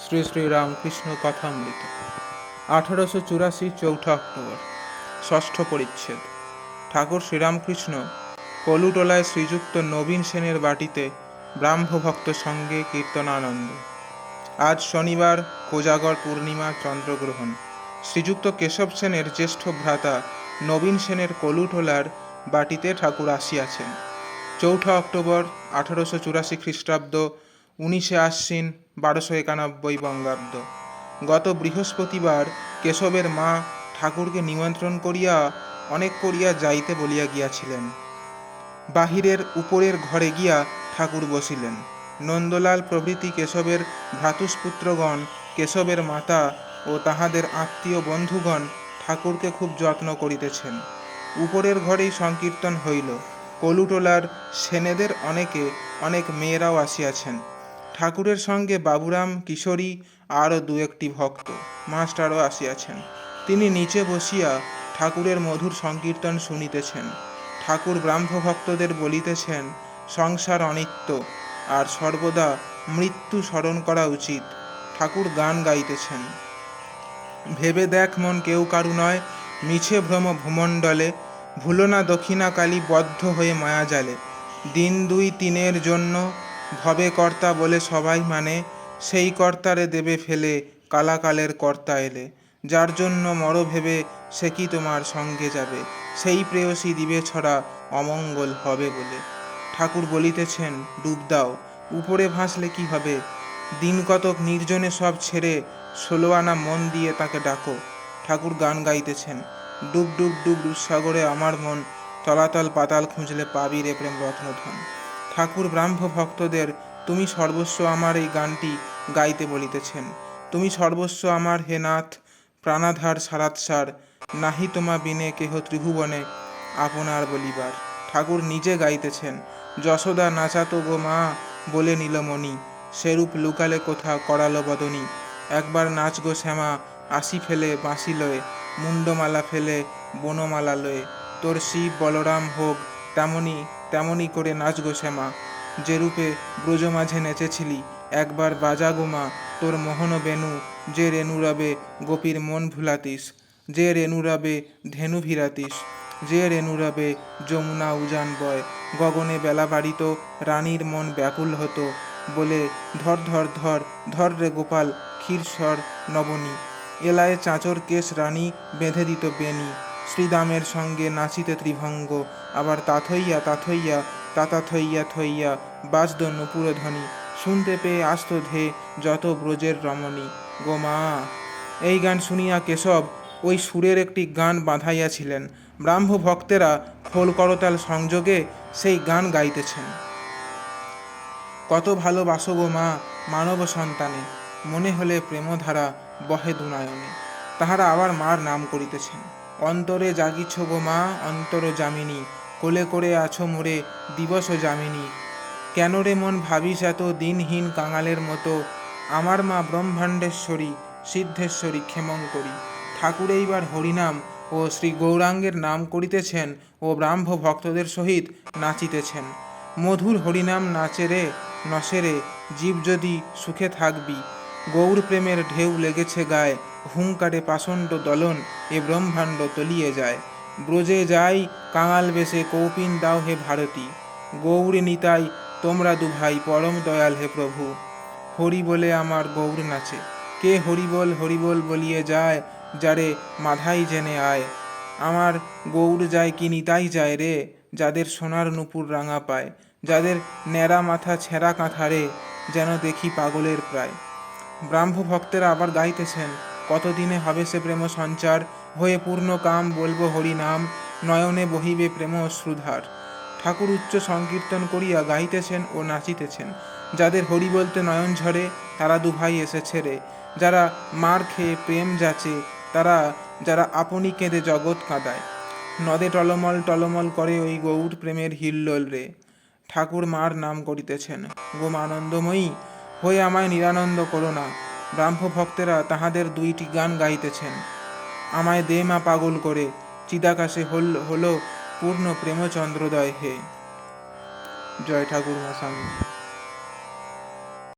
শ্রী শ্রী রামকৃষ্ণ কথামৃত 1884 চৌঠা অক্টোবর। ষষ্ঠ পরিচ্ছেদ। ঠাকুর শ্রীরামকৃষ্ণ কলুটোলায় শ্রীযুক্ত নবীন সেনের বাটিতে ব্রাহ্মভক্ত সঙ্গে কীর্তনানন্দ। আজ শনিবার, কোজাগর পূর্ণিমা, চন্দ্রগ্রহণ। শ্রীযুক্ত কেশব সেনের জ্যেষ্ঠ ভ্রাতা নবীন সেনের কলুটোলার বাটিতে ঠাকুর আসিয়াছেন। চৌঠা অক্টোবর 1884 খ্রিস্টাব্দ, 19 আশ্বিন 1291 বঙ্গাব্দ। গত বৃহস্পতিবার কেশবের মা ঠাকুরকে নিমন্ত্রণ করিয়া অনেক করিয়া যাইতে বলিয়া গিয়াছিলেন। বাহিরের উপরের ঘরে গিয়া ঠাকুর বসিলেন। নন্দলাল প্রভৃতি কেশবের ভ্রাতুষ্পুত্রগণ, কেশবের মাতা ও তাহাদের আত্মীয় বন্ধুগণ ঠাকুরকে খুব যত্ন করিতেছেন। উপরের ঘরেই সংকীর্তন হইল। কলুটোলার সেনেদের অনেক মেয়েরাও আসিয়াছেন। ঠাকুরের সঙ্গে বাবুরাম, কিশোরী আরও দু একটি ভক্ত, মাস্টারও আসিয়াছেন। তিনি নিচে বসিয়া ঠাকুরের মধুর সংকীর্তন শুনিতেছেন। ঠাকুর ব্রাহ্মভক্তদের বলিতেছেন, সংসার অনিত্য, আর সর্বদা মৃত্যু স্মরণ করা উচিত। ঠাকুর গান গাইতেছেন। ভেবে দেখ মন কেউ কারু নয়, মিছে ভ্রম ভূমণ্ডলে, ভুলো না দক্ষিণা কালী বদ্ধ হয়ে মায়াজালে। দিন দুই তিনের জন্য ভবে কর্তা বলে সবাই মানে, সেই কর্তারে দেবে ফেলে কালাকালের কর্তা এলে। যার জন্য মর ভেবে সে কি তোমার সঙ্গে যাবে, সেই প্রেয়সী দিবে ছড়া অমঙ্গল হবে বলে। ঠাকুর বলিতেছেন, ডুব দাও, উপরে ভাসলে কি হবে? দিন কতক নির্জনে সব ছেড়ে 16 আনা মন দিয়ে তাকে ডাকো। ঠাকুর গান গাইতেছেন, ডুব ডুব ডুব সাগরে আমার মন, তলাতল পাতাল খুঁজলে পাবি রে প্রেম রত্নধন। ঠাকুর ব্রাহ্ম ভক্তদের তুমি সর্বস্ব আমার এই গানটি গাইতে বলিতেছেন। তুমি সর্বস্ব আমার হে নাথ, প্রাণাধার সারাৎসার, নাহি তোমা বিনে কেহ ত্রিভুবনে আপনার বলিবার। ঠাকুর নিজে গাইতেছেন, যশোদা নাচাতো গো মা বলে নীলমণি, সেরূপ লুকালে কোথা করালো বদনী। একবার নাচ গো শ্যামা, আসি ফেলে বাঁশি লয়ে, মুন্ডমালা ফেলে বনমালা লয়ে। তোর শিব বলরাম হোক তেমনি করে নাচ গো শ্যামা, যেরূপে ব্রজ মাঝে নেচেছিলি। একবার বাজা গো মা তোর মোহন বেনু, যে রেণুরবে গোপীর মন ভুলাতিস, যে রেণুরবে ধেনু ভিরাতিস, যে রেণুরবে যমুনা উজান বয়। গগনে বেলা বাড়িত, রানীর মন ব্যাকুল হতো, বলে ধর ধর ধর ধর রে গোপাল ক্ষীরস্বর নবনী। এলায় চাঁচর কেশ রানী বেঁধে দিত বেনি, শ্রীদামের সঙ্গে নাচিতে ত্রিভঙ্গ। আবার তাথইয়া তাথইয়া তাতা থইয়া থইয়া বাজত নূপুর ধ্বনি, শুনতে পেয়ে আসত ধে যত ব্রজের রমণী গো মা। এই গান শুনিয়া কেশব ওই সুরের একটি গান বাঁধাইয়াছিলেন। ব্রাহ্ম ভক্তেরা খোল করতাল সংযোগে সেই গান গাইতেছেন। কত ভালোবাসো গো মা মানব সন্তানে, মনে হলে প্রেমধারা বহে দুনয়নে। তাহারা আবার মার নাম করিতেছেন। অন্তরে জাগিছ গো মা অন্তর যামিনী, কোলে করে আছো মোরে দিবস যামিনী। কেন রে মন ভাবিস এত দিনহীন কাঙালের মতো, আমার মা ব্রহ্মাণ্ডেশ্বরী সিদ্ধেশ্বরী ক্ষেমঙ্করী। ঠাকুর এইবার হরিনাম ও শ্রী গৌরাঙ্গের নাম করিতেছেন ও ব্রাহ্ম ভক্তদের সহিত নাচিতেছেন। মধুর হরিনাম নাচে রে নসেরে, জীব যদি সুখে থাকবি। গৌর প্রেমের ঢেউ লেগেছে গায়ে, হুঙ্কারে পাষণ্ড দলন এ ব্রহ্মাণ্ড তলিয়ে যায়। ব্রজে যাই কাঙাল বেশে কৌপিন দাও হে ভারতী, গৌর নিতাই তোমরা দুভাই পরম দয়াল হে প্রভু। হরি বলে আমার গৌর নাচে, কে হরিবল হরিবল বলিয়ে যায়, যারে মাধাই জেনে আয়। আমার গৌর যায় কি নিতাই যায় রে, যাদের সোনার নূপুর রাঙা পায়, যাদের ন্যাড়া মাথা ছেঁড়া কাঁথা রে, যেন দেখি পাগলের প্রায়। ব্রাহ্ম ভক্তেরা আবার গাইতেছেন, কতদিনে হবে সে প্রেম সঞ্চার, হয়ে পূর্ণ কাম বলবো হরি নাম, নয়নে বহিবে প্রেম অশ্রুধার। ঠাকুর উচ্চ সংকীর্তন করিয়া গাইতেছেন ও নাচিতেছেন। যাদের হরি বলতে নয়ন ঝরে, তারা দুভাই এসেছে রে। যারা মার খেয়ে প্রেম যাচে, যারা আপনি কেঁদে জগৎ কাঁদায়। নদে টলমল টলমল করে ওই গৌর প্রেমের হিল্লোল রে। ঠাকুর মার নাম করিতেছেন, গো মা আনন্দময়ী, হয়ে আমায় নিরানন্দ করো না। ব্রাহ্ম ভক্তেরা তাহাদের দুইটি গান গাইতেছেন। আমায় দে মা পাগল করে, চিদাকাশে হলো পূর্ণ প্রেমচন্দ্রোদয় হে। জয় ঠাকুর মা স্বামী।